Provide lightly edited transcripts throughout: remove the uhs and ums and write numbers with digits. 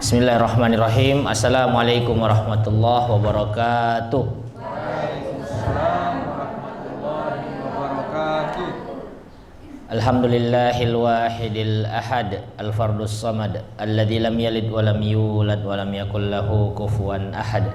Bismillahirrahmanirrahim. Assalamualaikum warahmatullahi wabarakatuh. Waalaikumsalam warahmatullahi wabarakatuh. Alhamdulillahil wahidil ahad, al-fardus samad, alladzi lam yalid wa lam yulad wa lam yakul lahu kufuwan ahad.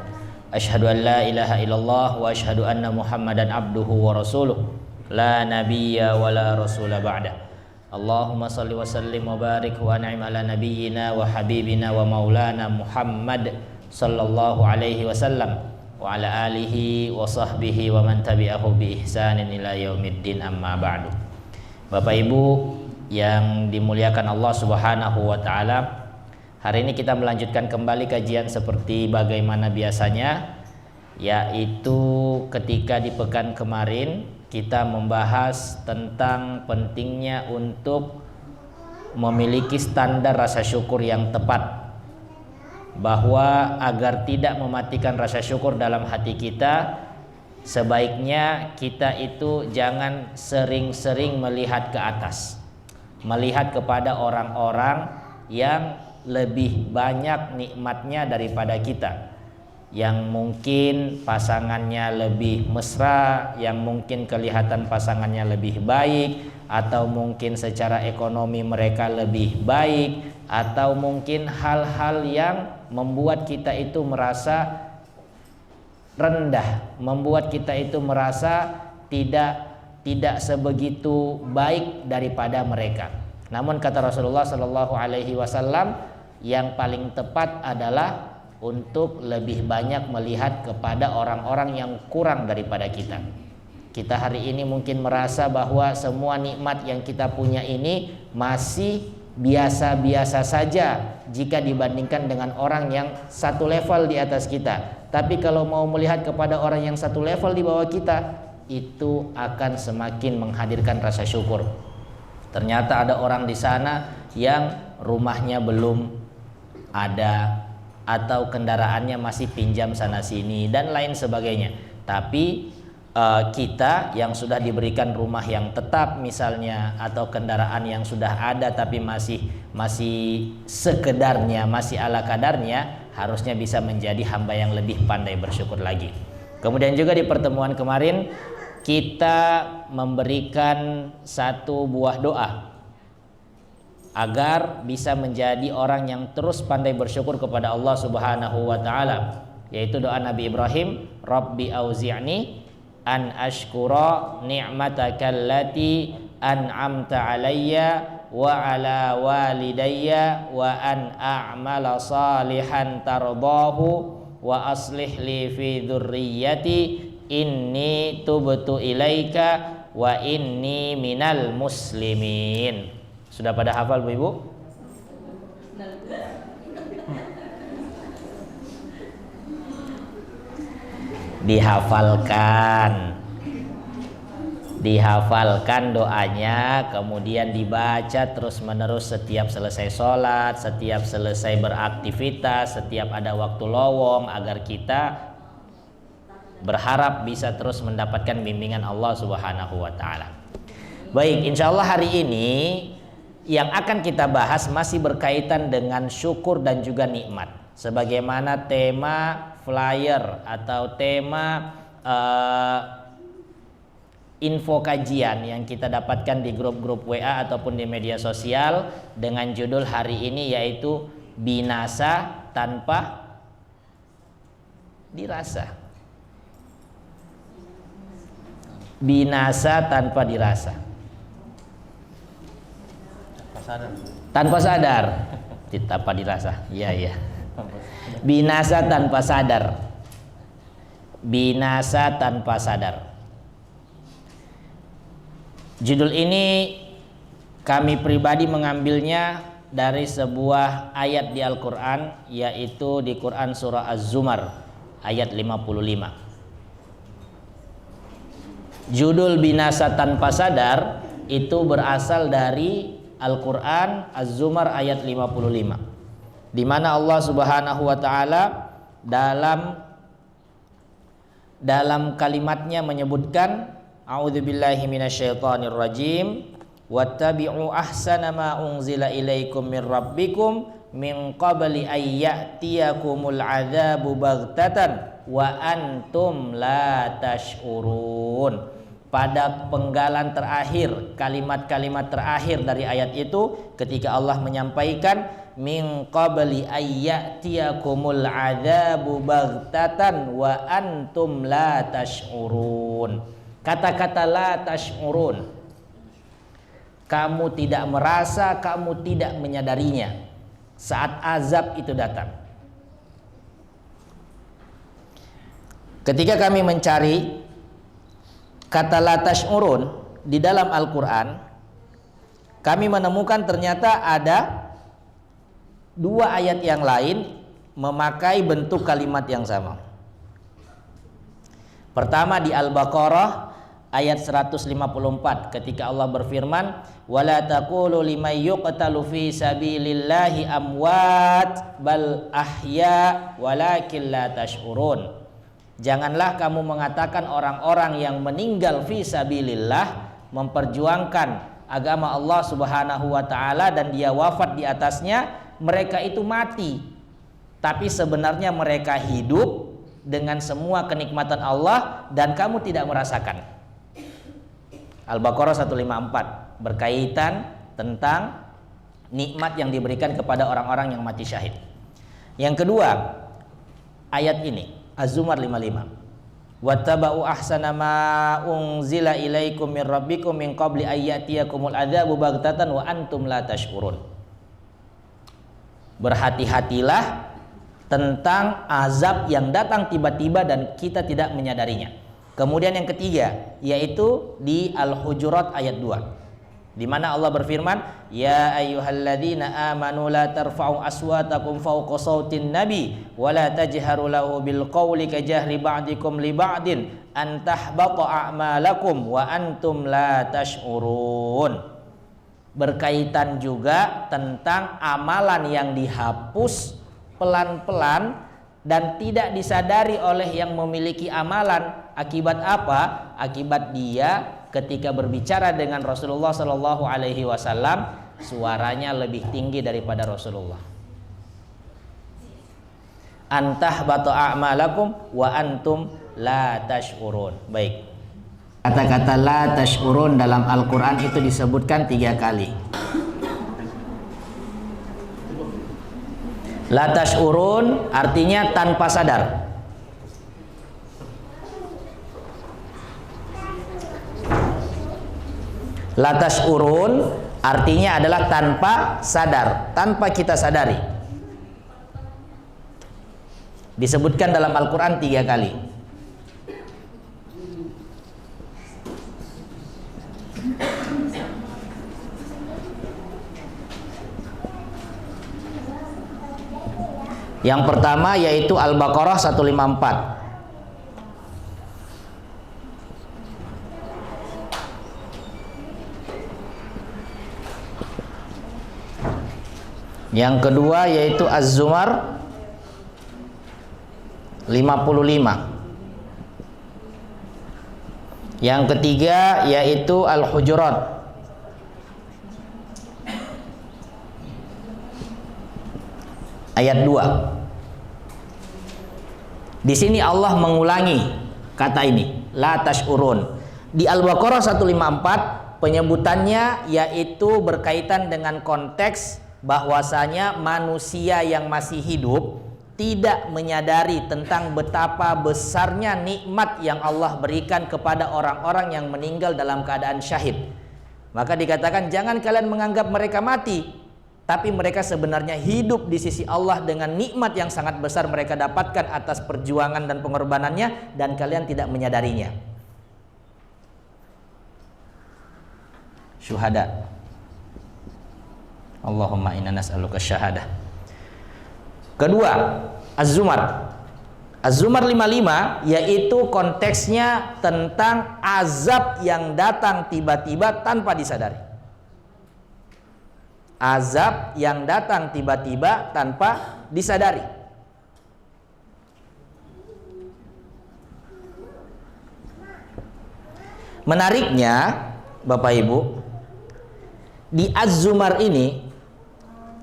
Asyhadu an la ilaha illallah wa asyhadu anna Muhammadan abduhu wa rasuluh. La nabiyya wa la rasula ba'da. Allahumma salli wa sallim wa barik wa an'im ala nabiyyina wa habibina wa maulana Muhammad sallallahu alaihi wasallam wa ala alihi wa sahbihi wa man tabi'ahu bi ihsanin ila yaumiddin, amma ba'du. Bapak Ibu yang dimuliakan Allah Subhanahu wa taala, hari ini kita melanjutkan kembali kajian seperti bagaimana biasanya, yaitu ketika di pekan kemarin kita membahas tentang pentingnya untuk memiliki standar rasa syukur yang tepat, bahwa agar tidak mematikan rasa syukur dalam hati kita, sebaiknya kita itu jangan sering-sering melihat ke atas, melihat kepada orang-orang yang lebih banyak nikmatnya daripada kita, yang mungkin pasangannya lebih mesra, yang mungkin kelihatan pasangannya lebih baik, atau mungkin secara ekonomi mereka lebih baik, atau mungkin hal-hal yang membuat kita itu merasa rendah, membuat kita itu merasa tidak sebegitu baik daripada mereka. Namun kata Rasulullah Shallallahu Alaihi Wasallam, yang paling tepat adalah untuk lebih banyak melihat kepada orang-orang yang kurang daripada kita. Kita hari ini mungkin merasa bahwa semua nikmat yang kita punya ini masih biasa-biasa saja jika dibandingkan dengan orang yang satu level di atas kita. Tapi kalau mau melihat kepada orang yang satu level di bawah kita, itu akan semakin menghadirkan rasa syukur. Ternyata ada orang di sana yang rumahnya belum ada, atau kendaraannya masih pinjam sana sini dan lain sebagainya. Tapi kita yang sudah diberikan rumah yang tetap misalnya, atau kendaraan yang sudah ada tapi masih sekedarnya, masih ala kadarnya, harusnya bisa menjadi hamba yang lebih pandai bersyukur lagi. Kemudian juga di pertemuan kemarin kita memberikan satu buah doa agar bisa menjadi orang yang terus pandai bersyukur kepada Allah Subhanahu wa taala, yaitu doa Nabi Ibrahim, Rabbi auzi'ni an ashkura ni'matakallati an'amta alayya wa ala walidayya wa an a'mala salihan tardahu wa aslih li fi dzurriyyati inni tubtu ilaika wa inni minal muslimin. Sudah pada hafal Bu Ibu? Dihafalkan doanya, kemudian dibaca terus menerus setiap selesai sholat, setiap selesai beraktivitas, setiap ada waktu lowong, agar kita berharap bisa terus mendapatkan bimbingan Allah Subhanahu wa taala. Baik, insya Allah hari ini yang akan kita bahas masih berkaitan dengan syukur dan juga nikmat, sebagaimana tema flyer atau tema info kajian yang kita dapatkan di grup-grup WA ataupun di media sosial dengan judul hari ini, yaitu binasa tanpa dirasa. Binasa tanpa dirasa. Tanpa sadar, tanpa dirasa. Iya. Binasa tanpa sadar. Binasa tanpa sadar. Judul ini kami pribadi mengambilnya dari sebuah ayat di Al-Quran, yaitu di Quran surah Az-Zumar ayat 55. Judul binasa tanpa sadar itu berasal dari Al-Quran Az-Zumar ayat 55, di mana Allah Subhanahu wa taala dalam kalimatnya menyebutkan, a'udzubillahi minasyaitonirrajim, wattabi'u ahsana ma unzila ilaikum min rabbikum min qabli ayyatiyakumul adzabu baghtatan wa antum la tash'urun. Pada penggalan terakhir, kalimat-kalimat terakhir dari ayat itu, ketika Allah menyampaikan min qabli ayyatiyakumul adzabu baghtatan wa antum la tash'urun. Kata-kata la tash'urun, kamu tidak merasa, kamu tidak menyadarinya saat azab itu datang. Ketika kami mencari kata la tash'urun di dalam Al-Quran, kami menemukan ternyata ada dua ayat yang lain memakai bentuk kalimat yang sama. Pertama di Al-Baqarah ayat 154 ketika Allah berfirman, wala taqulu liman yuqtalu fi sabilillahi amwat bal ahya walakin la tash'urun. Janganlah kamu mengatakan orang-orang yang meninggal fi sabilillah, memperjuangkan agama Allah Subhanahu wa taala dan dia wafat di atasnya, mereka itu mati. Tapi sebenarnya mereka hidup dengan semua kenikmatan Allah dan kamu tidak merasakan. Al-Baqarah 154 berkaitan tentang nikmat yang diberikan kepada orang-orang yang mati syahid. Yang kedua, ayat ini Az-Zumar 55. Wattaba'u ahsana ma unzila ilaikum min rabbikum min qabli ayyatiyakumul adzabu baghtatan wa antum la tash'urun. Berhati-hatilah tentang azab yang datang tiba-tiba dan kita tidak menyadarinya. Kemudian yang ketiga yaitu di Al-Hujurat ayat 2, di mana Allah berfirman, ya ayyuhalladzina amanu la tarfa'u aswatakum fawqa sautin nabi wa la tajharu lahu bil qawli kajahri ba'dikum li ba'din an tahbata a'malakum wa antum la tash'urun. Berkaitan juga tentang amalan yang dihapus pelan-pelan dan tidak disadari oleh yang memiliki amalan. Akibat apa? Akibat dia ketika berbicara dengan Rasulullah Shallallahu Alaihi Wasallam suaranya lebih tinggi daripada Rasulullah. Antah batu a'malakum wa antum la tash'urun. Baik. Kata-kata la tash'urun dalam Al-Quran itu disebutkan 3 kali. La tash'urun artinya tanpa sadar. La tash'urun artinya adalah tanpa sadar, tanpa kita sadari. Disebutkan dalam Al-Quran 3 kali. Yang pertama yaitu Al-Baqarah 154. Yang kedua yaitu Az-Zumar 55. Yang ketiga yaitu Al-Hujurat ayat 2. Di sini Allah mengulangi kata ini, la tash'urun. Di Al-Baqarah 154 penyebutannya yaitu berkaitan dengan konteks bahwasanya manusia yang masih hidup tidak menyadari tentang betapa besarnya nikmat yang Allah berikan kepada orang-orang yang meninggal dalam keadaan syahid. Maka dikatakan jangan kalian menganggap mereka mati, tapi mereka sebenarnya hidup di sisi Allah dengan nikmat yang sangat besar mereka dapatkan atas perjuangan dan pengorbanannya dan kalian tidak menyadarinya. Syuhada. Allahumma inna nas'aluka syahadah. Kedua, Az-Zumar. Az-Zumar 55 yaitu konteksnya tentang azab yang datang tiba-tiba tanpa disadari. Azab yang datang tiba-tiba tanpa disadari. Menariknya, Bapak Ibu, Di Az-Zumar ini,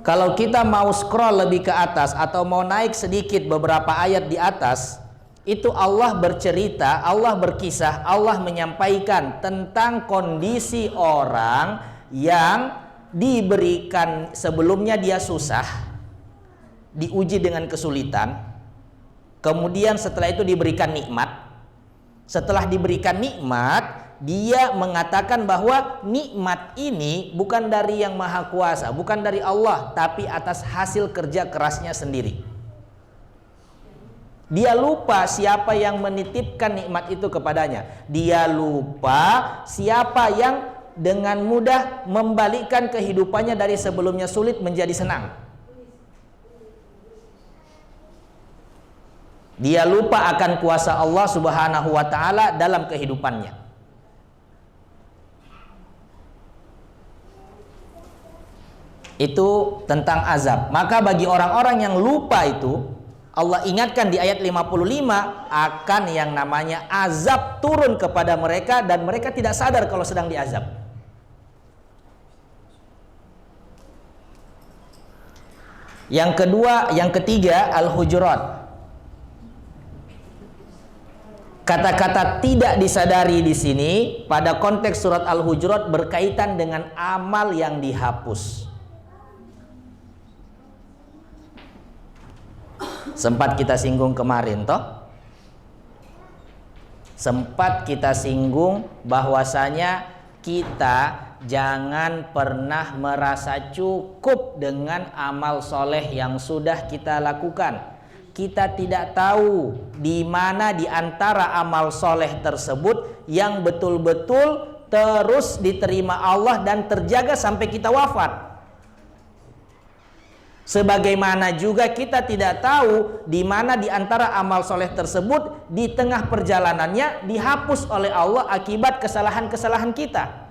kalau kita mau scroll lebih ke atas atau mau naik sedikit beberapa ayat di atas, itu Allah bercerita, Allah berkisah, Allah menyampaikan tentang kondisi orang yang diberikan sebelumnya dia susah, diuji dengan kesulitan, kemudian setelah itu diberikan nikmat. Setelah diberikan nikmat, dia mengatakan bahwa nikmat ini bukan dari yang maha kuasa, bukan dari Allah, tapi atas hasil kerja kerasnya sendiri. Dia lupa siapa yang menitipkan nikmat itu kepadanya. Dia lupa siapa yang dengan mudah membalikkan kehidupannya dari sebelumnya sulit menjadi senang. Dia lupa akan kuasa Allah Subhanahu wa ta'ala dalam kehidupannya. Itu tentang azab. Maka bagi orang-orang yang lupa itu, Allah ingatkan di ayat 55 akan yang namanya azab turun kepada mereka dan mereka tidak sadar kalau sedang diazab. Yang kedua, yang ketiga, Al-Hujurat. Kata-kata tidak disadari di sini pada konteks surat Al-Hujurat berkaitan dengan amal yang dihapus. Sempat kita singgung kemarin toh. Sempat kita singgung bahwasanya kita jangan pernah merasa cukup dengan amal soleh yang sudah kita lakukan. Kita tidak tahu di mana di antara amal soleh tersebut yang betul-betul terus diterima Allah dan terjaga sampai kita wafat. Sebagaimana juga kita tidak tahu di mana di antara amal soleh tersebut di tengah perjalanannya dihapus oleh Allah akibat kesalahan-kesalahan kita.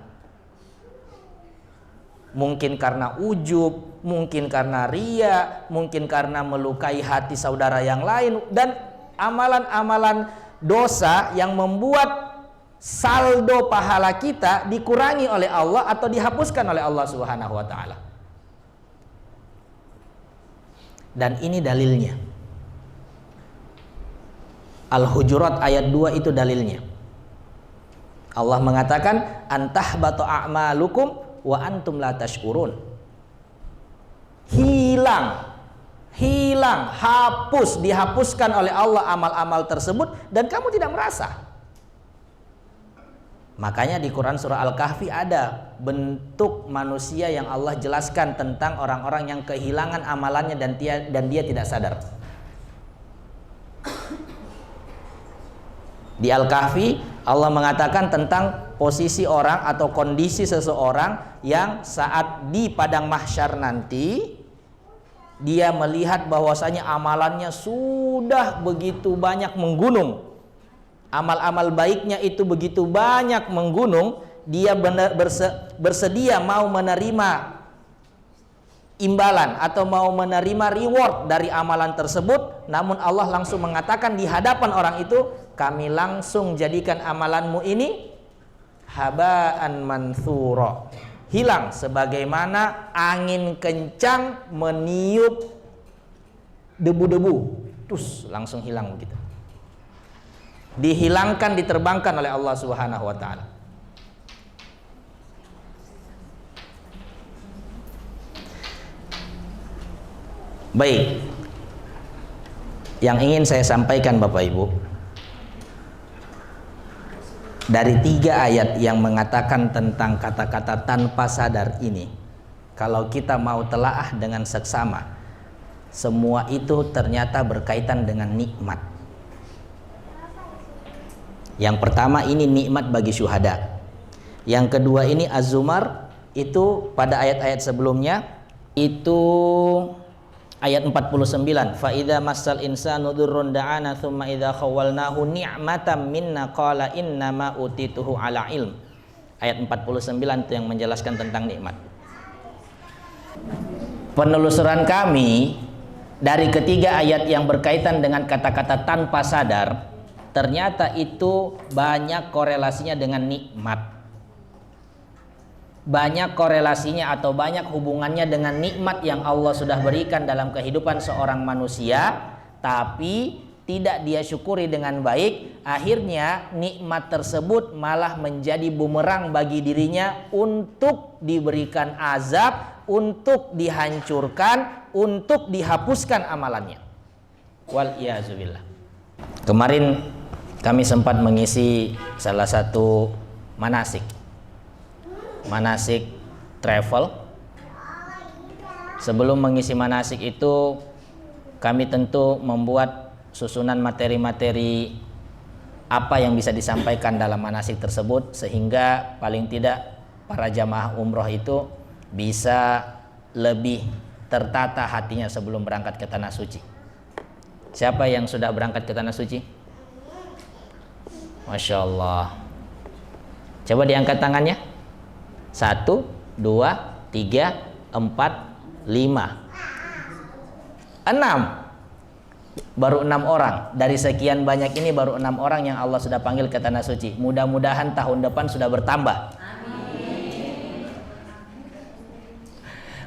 Mungkin karena ujub, mungkin karena ria, mungkin karena melukai hati saudara yang lain, dan amalan-amalan dosa yang membuat saldo pahala kita dikurangi oleh Allah atau dihapuskan oleh Allah Subhanahu wa ta'ala. Dan ini dalilnya. Al-Hujurat ayat 2 itu dalilnya. Allah mengatakan antahbatu a'malukum wa antum la tashkurun. Hilang, hapus, dihapuskan oleh Allah amal-amal tersebut dan kamu tidak merasa. Makanya di Quran surah Al-Kahfi ada bentuk manusia yang Allah jelaskan tentang orang-orang yang kehilangan amalannya dan dia tidak sadar. Di Al-Kahfi Allah mengatakan tentang posisi orang atau kondisi seseorang yang saat di padang mahsyar nanti dia melihat bahwasanya amalannya sudah begitu banyak menggunung. Amal-amal baiknya itu begitu banyak menggunung, dia bersedia mau menerima imbalan atau mau menerima reward dari amalan tersebut, namun Allah langsung mengatakan di hadapan orang itu, kami langsung jadikan amalanmu ini habaan mansura, hilang sebagaimana angin kencang meniup debu-debu, terus langsung hilang begitu. Dihilangkan, diterbangkan oleh Allah Subhanahu wa ta'ala. Baik, yang ingin saya sampaikan Bapak Ibu, dari 3 ayat yang mengatakan tentang kata-kata tanpa sadar ini, kalau kita mau telaah dengan seksama, semua itu ternyata berkaitan dengan nikmat. Yang pertama ini nikmat bagi syuhada. Yang kedua ini Az-Zumar, itu pada ayat-ayat sebelumnya itu ayat 49, fa idza massal insanu dzurrun da'ana tsumma idza khawalnahu ni'matan minna qala innama utituhu ala ilm. Ayat 49 itu yang menjelaskan tentang nikmat. Penelusuran kami dari ketiga ayat yang berkaitan dengan kata-kata tanpa sadar, ternyata itu banyak korelasinya dengan nikmat. banyak korelasinya atau banyak hubungannya dengan nikmat yang Allah sudah berikan dalam kehidupan seorang manusia, tapi tidak dia syukuri dengan baik, akhirnya nikmat tersebut malah menjadi bumerang bagi dirinya untuk diberikan azab, untuk dihancurkan, untuk dihapuskan amalannya. Wal iyazubillah. Kemarin kami sempat mengisi salah satu manasik travel. Sebelum mengisi manasik itu, kami tentu membuat susunan materi-materi apa yang bisa disampaikan dalam manasik tersebut, sehingga paling tidak para jamaah umroh itu bisa lebih tertata hatinya sebelum berangkat ke tanah suci. Siapa yang sudah berangkat ke tanah suci? Masya Allah. Coba diangkat tangannya. 1, 2, 3, 4, 5, 6. Baru 6 orang. Dari sekian banyak ini baru 6 orang yang Allah sudah panggil ke tanah suci. Mudah-mudahan tahun depan sudah bertambah. Amin.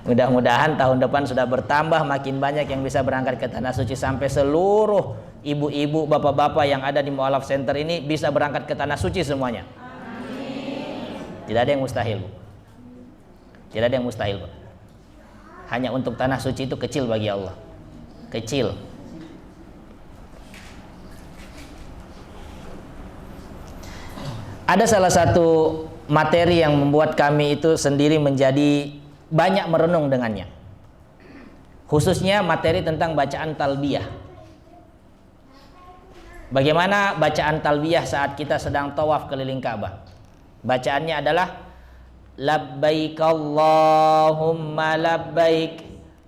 Mudah-mudahan tahun depan sudah bertambah, makin banyak yang bisa berangkat ke tanah suci, sampai seluruh ibu-ibu, bapak-bapak yang ada di Mu'alaf Center ini bisa berangkat ke tanah suci semuanya. Tidak ada yang mustahil, Bu. Tidak ada yang mustahil, Bu. Hanya untuk tanah suci itu kecil bagi Allah. Kecil. Ada salah satu materi yang membuat kami itu sendiri menjadi banyak merenung dengannya. Khususnya materi tentang bacaan talbiyah. Bagaimana bacaan talbiyah saat kita sedang tawaf keliling Ka'bah? Bacaannya adalah labbaik Allahumma labbaik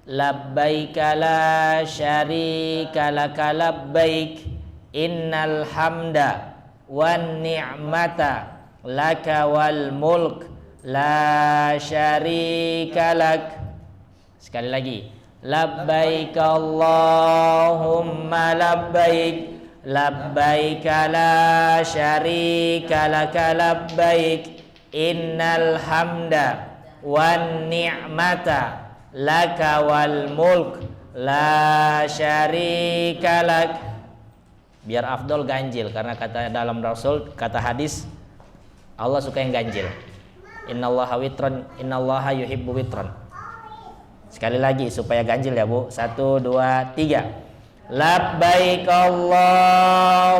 labbaik la syarika laka labbaik innal hamda wan ni'mata laka wal mulk la syarika lak. Sekali lagi, labbaik Allahumma labbaik labbaik la syarika laka labbaik innal hamda wan ni'mata laka wal mulk la syarika lak. Biar afdol ganjil, karena kata dalam Rasul, kata hadis, Allah suka yang ganjil. Innallaha witron, innallaha yuhibbu witron. Sekali lagi supaya ganjil ya, Bu. 1, 2, 3. Labbaik Allahumma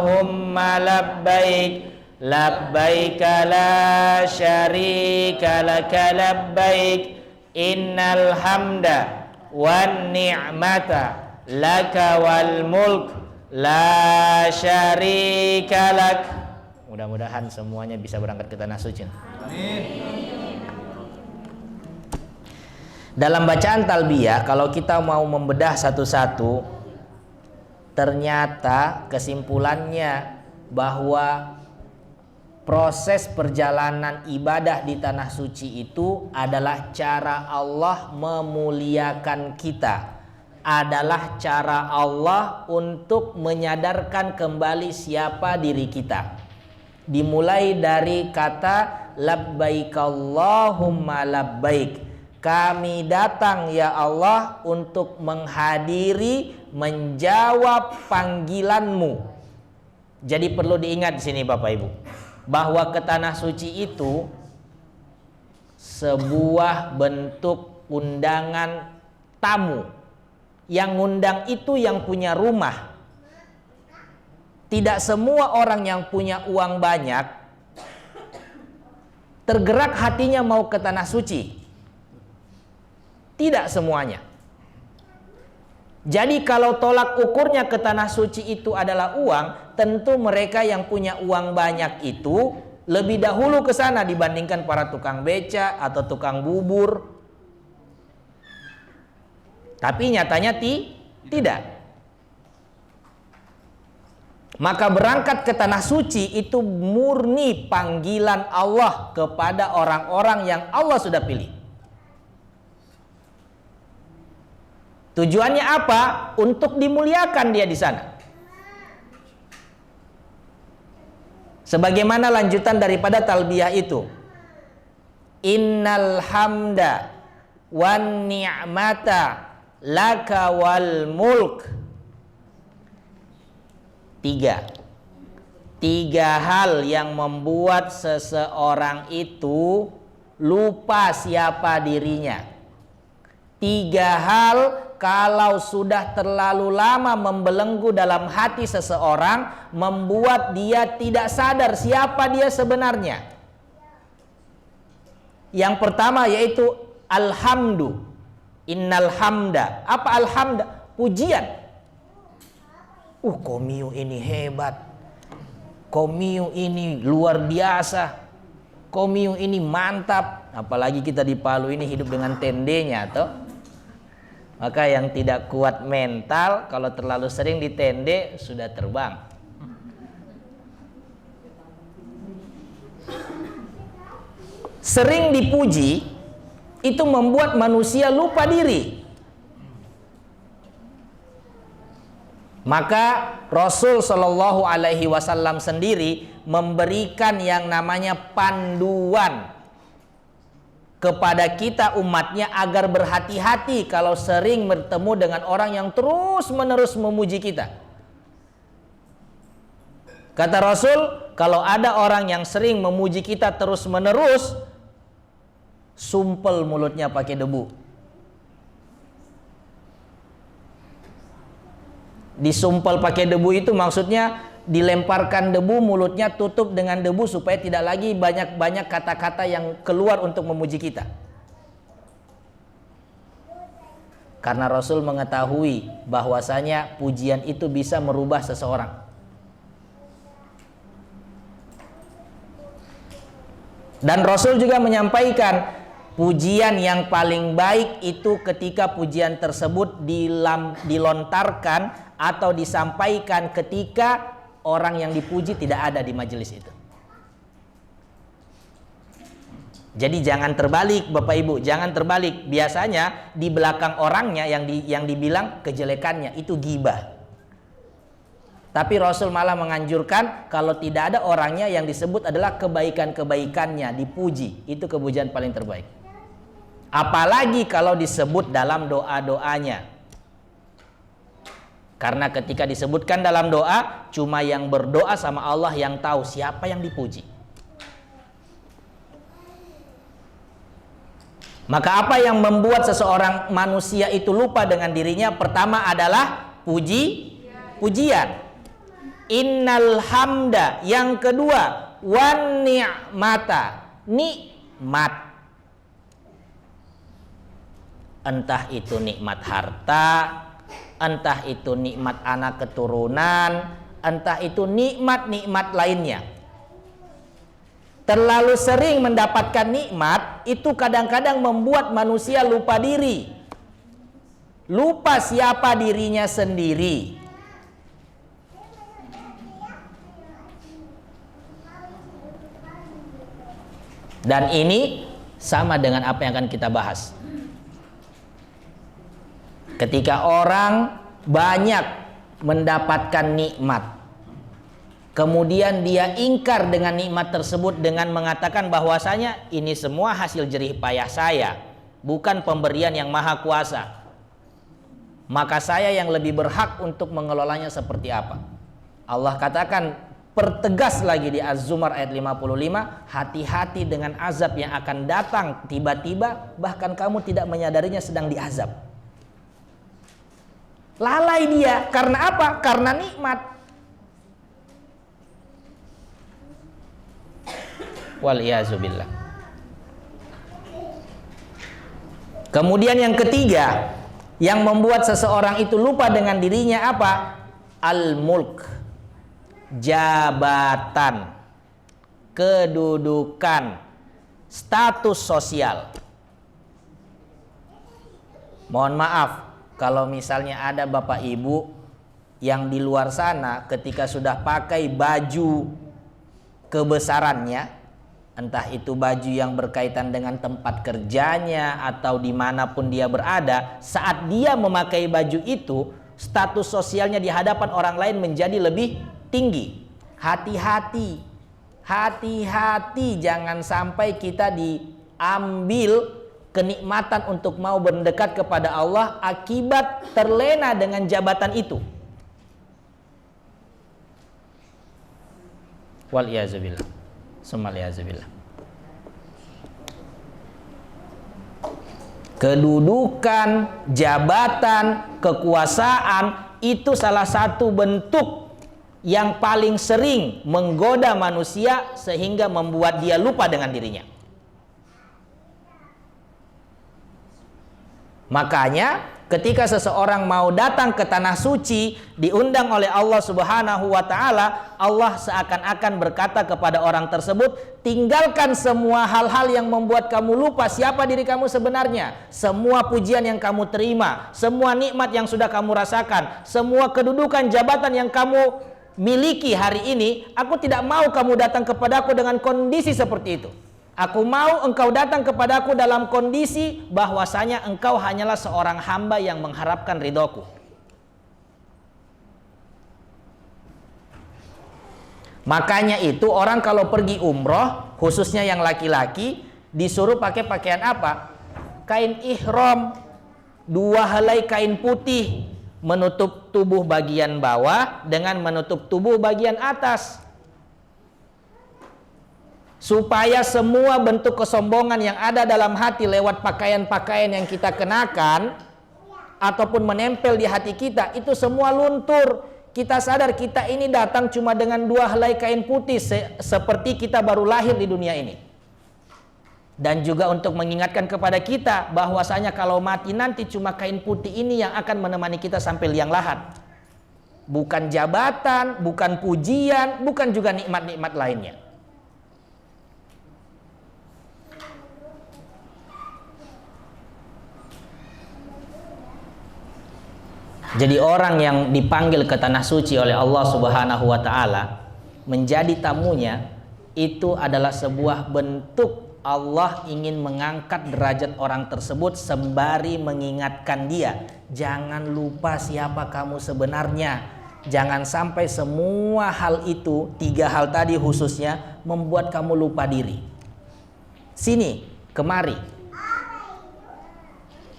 labbaik labbaik la syarika laka labbaik innal hamda wan ni'mata laka wal mulk la syarika lak. Mudah-mudahan semuanya bisa berangkat ke tanah suci. Amin. Dalam bacaan talbiyah, kalau kita mau membedah satu-satu, ternyata kesimpulannya bahwa proses perjalanan ibadah di tanah suci itu adalah cara Allah memuliakan kita, adalah cara Allah untuk menyadarkan kembali siapa diri kita. Dimulai dari kata labbaik Allahumma labbaik, kami datang ya Allah untuk menghadiri, menjawab panggilanmu. Jadi perlu diingat di sini Bapak Ibu, bahwa ke tanah suci itu sebuah bentuk undangan tamu. Yang ngundang itu yang punya rumah. Tidak semua orang yang punya uang banyak tergerak hatinya mau ke tanah suci. Tidak semuanya. Jadi kalau tolak ukurnya ke tanah suci itu adalah uang, tentu mereka yang punya uang banyak itu lebih dahulu ke sana dibandingkan para tukang beca atau tukang bubur. Tapi nyatanya tidak. Maka berangkat ke tanah suci itu murni panggilan Allah kepada orang-orang yang Allah sudah pilih. Tujuannya apa? Untuk dimuliakan dia di sana. Sebagaimana lanjutan daripada talbiyah itu. Innal hamda wan ni'mata laka wal mulk. Tiga hal yang membuat seseorang itu lupa siapa dirinya. 3 hal kalau sudah terlalu lama membelenggu dalam hati seseorang, membuat dia tidak sadar siapa dia sebenarnya. Yang pertama yaitu alhamdu. Innal hamda. Apa alhamda? Pujian. Komiu ini hebat. Komiu ini luar biasa. Komiu ini mantap. Apalagi kita di Palu ini hidup dengan tendenya toh. Maka yang tidak kuat mental kalau terlalu sering di tende sudah terbang. Sering dipuji itu membuat manusia lupa diri. Maka Rasul Shallallahu Alaihi Wasallam sendiri memberikan yang namanya panduan kepada kita umatnya agar berhati-hati kalau sering bertemu dengan orang yang terus-menerus memuji kita. Kata Rasul, kalau ada orang yang sering memuji kita terus-menerus, sumpel mulutnya pakai debu. Disumpel pakai debu itu maksudnya dilemparkan debu, mulutnya tutup dengan debu supaya tidak lagi banyak-banyak kata-kata yang keluar untuk memuji kita. Karena Rasul mengetahui bahwasanya pujian itu bisa merubah seseorang. Dan Rasul juga menyampaikan pujian yang paling baik itu ketika pujian tersebut dilontarkan atau disampaikan ketika orang yang dipuji tidak ada di majelis itu. Jadi jangan terbalik Bapak Ibu, jangan terbalik. Biasanya di belakang orangnya yang dibilang kejelekannya itu ghibah. Tapi Rasul malah menganjurkan kalau tidak ada orangnya yang disebut adalah kebaikan-kebaikannya dipuji. Itu kepujian paling terbaik. Apalagi kalau disebut dalam doa-doanya. Karena ketika disebutkan dalam doa, cuma yang berdoa sama Allah yang tahu siapa yang dipuji. Maka apa yang membuat seseorang manusia itu lupa dengan dirinya? Pertama adalah pujian. Innal hamda. Yang kedua, wan ni'mata. Nikmat. Entah itu nikmat harta, entah itu nikmat anak keturunan, entah itu nikmat-nikmat lainnya. Terlalu sering mendapatkan nikmat itu kadang-kadang membuat manusia lupa diri. Lupa siapa dirinya sendiri. Dan ini sama dengan apa yang akan kita bahas. Ketika orang banyak mendapatkan nikmat, kemudian dia ingkar dengan nikmat tersebut dengan mengatakan bahwasanya ini semua hasil jerih payah saya, bukan pemberian yang maha kuasa. Maka saya yang lebih berhak untuk mengelolanya seperti apa? Allah katakan, pertegas lagi di Az-Zumar ayat 55, hati-hati dengan azab yang akan datang tiba-tiba, bahkan kamu tidak menyadarinya sedang diazab. Lalai dia, karena apa? Karena nikmat. Waliyazubillah. Kemudian yang ketiga, yang membuat seseorang itu lupa dengan dirinya apa? Al-mulk. Jabatan, kedudukan, status sosial. Mohon maaf, kalau misalnya ada bapak ibu yang di luar sana ketika sudah pakai baju kebesarannya, entah itu baju yang berkaitan dengan tempat kerjanya atau dimanapun dia berada, saat dia memakai baju itu, status sosialnya di hadapan orang lain menjadi lebih tinggi. Hati-hati, hati-hati jangan sampai kita ambil kenikmatan untuk mau mendekat kepada Allah akibat terlena dengan jabatan itu. Wal-iyazubillah. Sumal-iyazubillah. Kedudukan, jabatan, kekuasaan itu salah satu bentuk yang paling sering menggoda manusia sehingga membuat dia lupa dengan dirinya. Makanya ketika seseorang mau datang ke tanah suci, diundang oleh Allah Subhanahu wa taala, Allah seakan-akan berkata kepada orang tersebut, tinggalkan semua hal-hal yang membuat kamu lupa siapa diri kamu sebenarnya. Semua pujian yang kamu terima, semua nikmat yang sudah kamu rasakan, semua kedudukan jabatan yang kamu miliki hari ini, aku tidak mau kamu datang kepadaku dengan kondisi seperti itu. Aku mau engkau datang kepadaku dalam kondisi bahwasanya engkau hanyalah seorang hamba yang mengharapkan ridhoku. Makanya itu orang kalau pergi umroh, khususnya yang laki-laki, disuruh pakai pakaian apa? Kain ihram, 2 helai kain putih, menutup tubuh bagian bawah dengan menutup tubuh bagian atas. Supaya semua bentuk kesombongan yang ada dalam hati lewat pakaian-pakaian yang kita kenakan ataupun menempel di hati kita, itu semua luntur. Kita sadar kita ini datang cuma dengan 2 helai kain putih, seperti kita baru lahir di dunia ini. Dan juga untuk mengingatkan kepada kita bahwasanya kalau mati nanti cuma kain putih ini yang akan menemani kita sampai liang lahat. Bukan jabatan, bukan pujian, bukan juga nikmat-nikmat lainnya. Jadi orang yang dipanggil ke tanah suci oleh Allah Subhanahu wa taala menjadi tamunya, itu adalah sebuah bentuk Allah ingin mengangkat derajat orang tersebut sembari mengingatkan dia, jangan lupa siapa kamu sebenarnya. Jangan sampai semua hal itu, 3 hal tadi khususnya, membuat kamu lupa diri. Sini, kemari,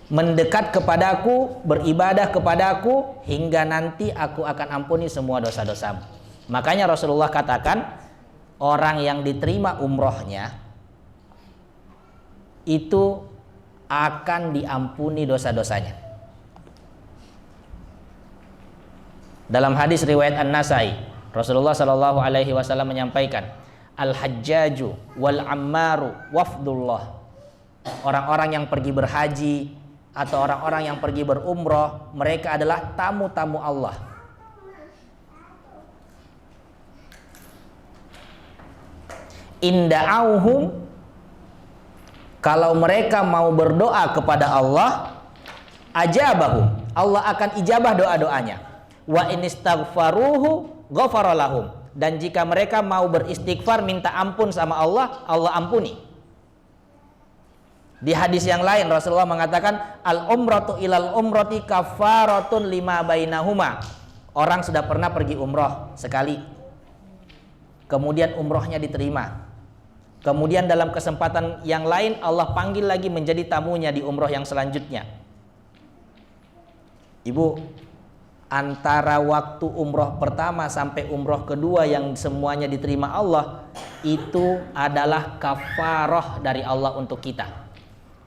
mendekat kepadaku, beribadah kepadaku, hingga nanti aku akan ampuni semua dosa-dosamu. Makanya Rasulullah katakan, orang yang diterima umrohnya itu akan diampuni dosa-dosanya. Dalam hadis riwayat An-Nasai, Rasulullah SAW menyampaikan, Al-Hajjaju wal-Ammaru wafdullah. Orang-orang yang pergi berhaji atau orang-orang yang pergi berumroh, mereka adalah tamu-tamu Allah. Inda'auhum, kalau mereka mau berdoa kepada Allah, ajabahum, Allah akan ijabah doa-doanya. Wa inistaghfaruhu ghafaralahum, dan jika mereka mau beristighfar minta ampun sama Allah, Allah ampuni. Di hadis yang lain Rasulullah mengatakan, al-umratu ilal umrati kafaratun lima bainahuma. Orang sudah pernah pergi umroh sekali, kemudian umrohnya diterima, kemudian dalam kesempatan yang lain Allah panggil lagi menjadi tamunya di umroh yang selanjutnya. Ibu, antara waktu umroh pertama sampai umroh kedua yang semuanya diterima Allah, itu adalah kafarah dari Allah untuk kita.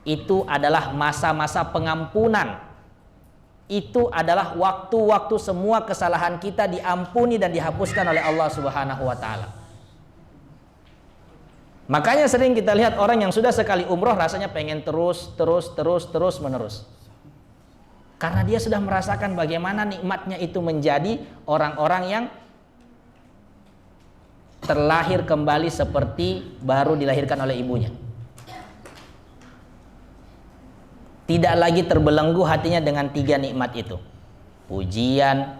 Itu adalah masa-masa pengampunan. Itu adalah waktu-waktu semua kesalahan kita diampuni dan dihapuskan oleh Allah Subhanahu wa taala. Makanya sering kita lihat orang yang sudah sekali umroh rasanya pengen terus menerus. Karena dia sudah merasakan bagaimana nikmatnya itu menjadi orang-orang yang terlahir kembali seperti baru dilahirkan oleh ibunya. Tidak lagi terbelenggu hatinya dengan 3 nikmat itu, pujian,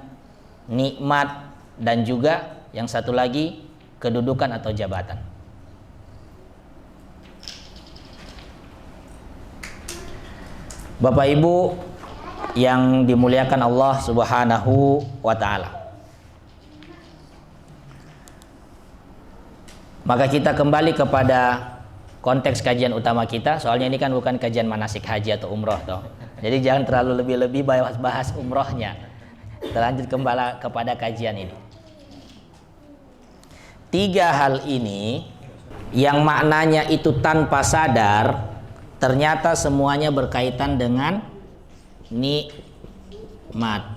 nikmat, dan juga yang satu lagi, kedudukan atau jabatan. Bapak Ibu yang dimuliakan Allah Subhanahu wa taala, maka kita kembali kepada konteks kajian utama kita. Soalnya ini kan bukan kajian manasik haji atau umroh toh. Jadi jangan terlalu lebih-lebih bahas umrohnya. Kita lanjut kembali kepada kajian ini. 3 hal ini yang maknanya itu tanpa sadar, ternyata semuanya berkaitan dengan nikmat.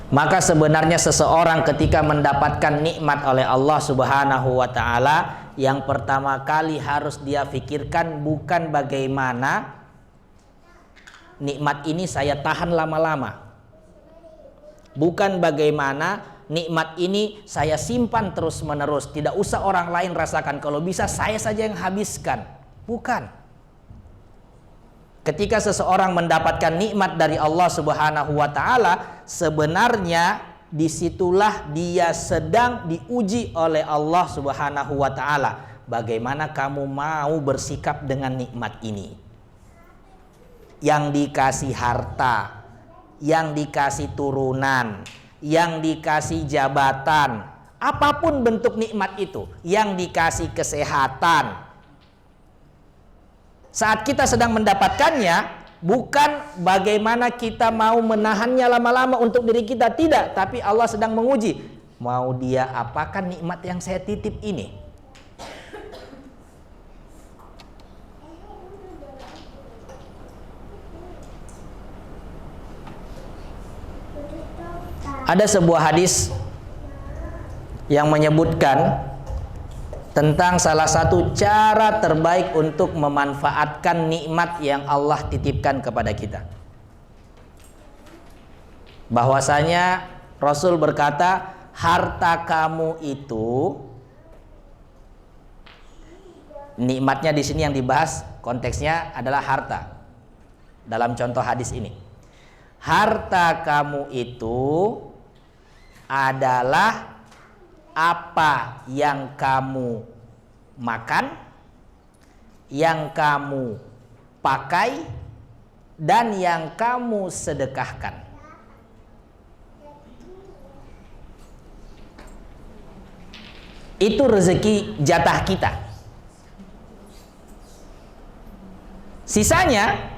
Maka sebenarnya seseorang ketika mendapatkan nikmat oleh Allah Subhanahu wa taala, yang pertama kali harus dia pikirkan bukan bagaimana nikmat ini saya tahan lama-lama. Bukan bagaimana nikmat ini saya simpan terus-menerus, tidak usah orang lain rasakan, kalau bisa saya saja yang habiskan. Bukan. Ketika seseorang mendapatkan nikmat dari Allah Subhanahu wa taala, sebenarnya disitulah dia sedang diuji oleh Allah Subhanahu wa taala. Bagaimana kamu mau bersikap dengan nikmat ini? Yang dikasih harta, yang dikasih turunan, yang dikasih jabatan, apapun bentuk nikmat itu, yang dikasih kesehatan. Saat kita sedang mendapatkannya, bukan bagaimana kita mau menahannya lama-lama untuk diri kita, tidak. Tapi Allah sedang menguji, mau dia apakan nikmat yang saya titip ini. Ada sebuah hadis yang menyebutkan tentang salah satu cara terbaik untuk memanfaatkan nikmat yang Allah titipkan kepada kita. Bahwasanya Rasul berkata, harta kamu itu, nikmatnya di sini yang dibahas konteksnya adalah harta. Dalam contoh hadis ini, harta kamu itu adalah apa yang kamu makan, yang kamu pakai, dan yang kamu sedekahkan. Itu rezeki jatah kita. Sisanya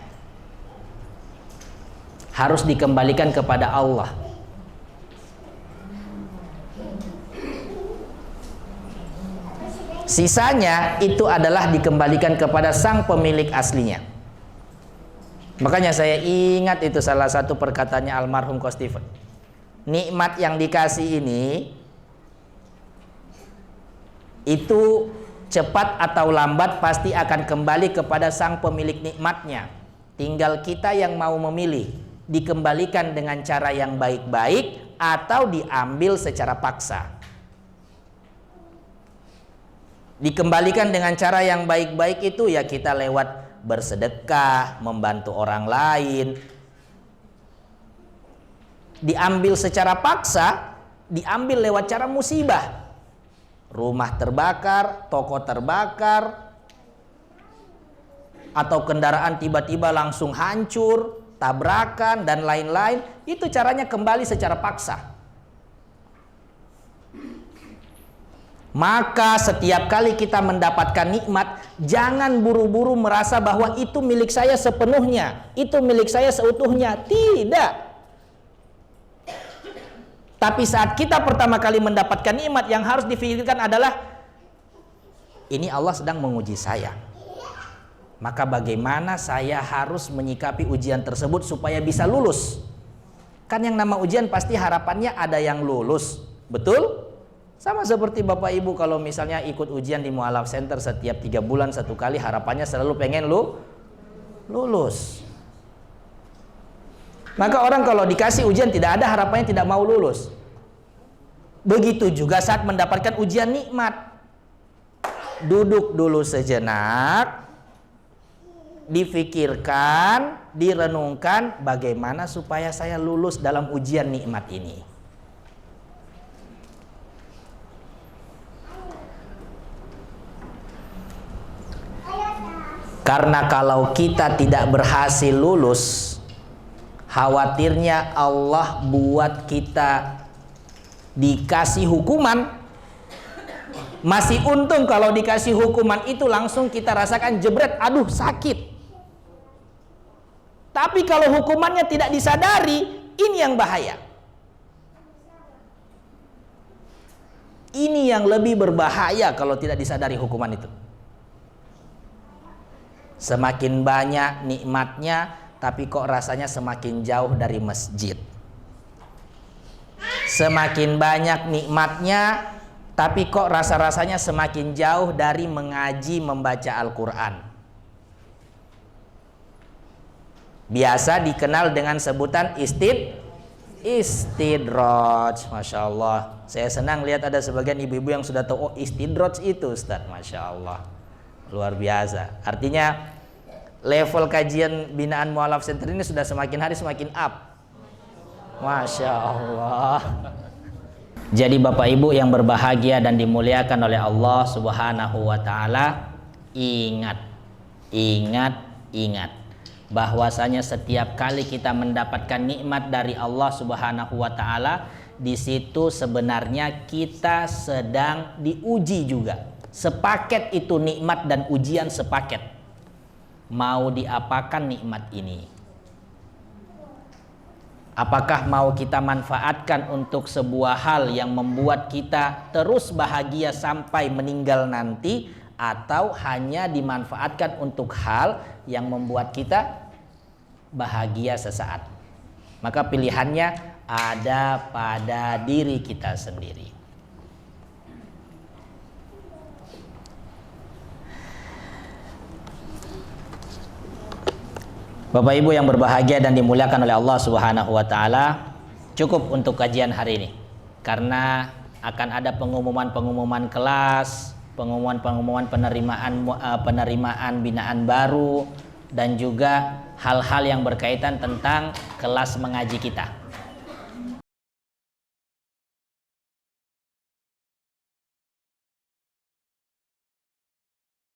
harus dikembalikan kepada Allah. Sisanya itu adalah dikembalikan kepada sang pemilik aslinya. Makanya saya ingat itu salah satu perkataannya almarhum Coach Stephen. Nikmat yang dikasih ini itu cepat atau lambat pasti akan kembali kepada sang pemilik nikmatnya. Tinggal kita yang mau memilih, dikembalikan dengan cara yang baik-baik atau diambil secara paksa. Dikembalikan dengan cara yang baik-baik itu ya kita lewat bersedekah, membantu orang lain. Diambil secara paksa, diambil lewat cara musibah. Rumah terbakar, toko terbakar, atau kendaraan tiba-tiba langsung hancur, tabrakan dan lain-lain. Itu caranya kembali secara paksa. Maka setiap kali kita mendapatkan nikmat, jangan buru-buru merasa bahwa itu milik saya sepenuhnya, itu milik saya seutuhnya. Tidak. Tapi saat kita pertama kali mendapatkan nikmat, yang harus dipikirkan adalah ini Allah sedang menguji saya. Maka bagaimana saya harus menyikapi ujian tersebut supaya bisa lulus? Kan yang nama ujian pasti harapannya ada yang lulus. Betul? Sama seperti Bapak Ibu kalau misalnya ikut ujian di Mu'alaf Center setiap 3 bulan 1 kali, harapannya selalu pengen lulus. Maka orang kalau dikasih ujian tidak ada harapannya tidak mau lulus. Begitu juga saat mendapatkan ujian nikmat. Duduk dulu sejenak, difikirkan, direnungkan bagaimana supaya saya lulus dalam ujian nikmat ini. Karena kalau kita tidak berhasil lulus, khawatirnya Allah buat kita dikasih hukuman Masih untung kalau dikasih hukuman itu langsung kita rasakan jebret, aduh sakit. Tapi kalau hukumannya tidak disadari, ini yang bahaya. Ini yang lebih berbahaya kalau tidak disadari hukuman itu. Semakin banyak nikmatnya, tapi kok rasanya semakin jauh dari masjid. Semakin banyak nikmatnya, tapi kok rasa-rasanya semakin jauh dari mengaji, membaca Al-Quran. Biasa dikenal dengan sebutan istidraj. Masya Allah. Saya senang lihat ada sebagian ibu-ibu yang sudah tahu, oh istidraj itu Ustaz. Masya Allah. Luar biasa. Artinya level kajian binaan Mu'alaf Center ini sudah semakin hari semakin up. Masya Allah. Jadi Bapak Ibu yang berbahagia dan dimuliakan oleh Allah Subhanahu wa Ta'ala, ingat bahwasanya setiap kali kita mendapatkan nikmat dari Allah Subhanahu wa Ta'ala, di situ sebenarnya kita sedang diuji juga. Sepaket itu nikmat dan ujian sepaket. Mau diapakan nikmat ini? Apakah mau kita manfaatkan untuk sebuah hal yang membuat kita terus bahagia sampai meninggal nanti, atau hanya dimanfaatkan untuk hal yang membuat kita bahagia sesaat? Maka pilihannya ada pada diri kita sendiri. Bapak Ibu yang berbahagia dan dimuliakan oleh Allah Subhanahu wa Ta'ala, cukup untuk kajian hari ini, karena akan ada pengumuman kelas, pengumuman penerimaan binaan baru, dan juga hal-hal yang berkaitan tentang kelas mengaji kita.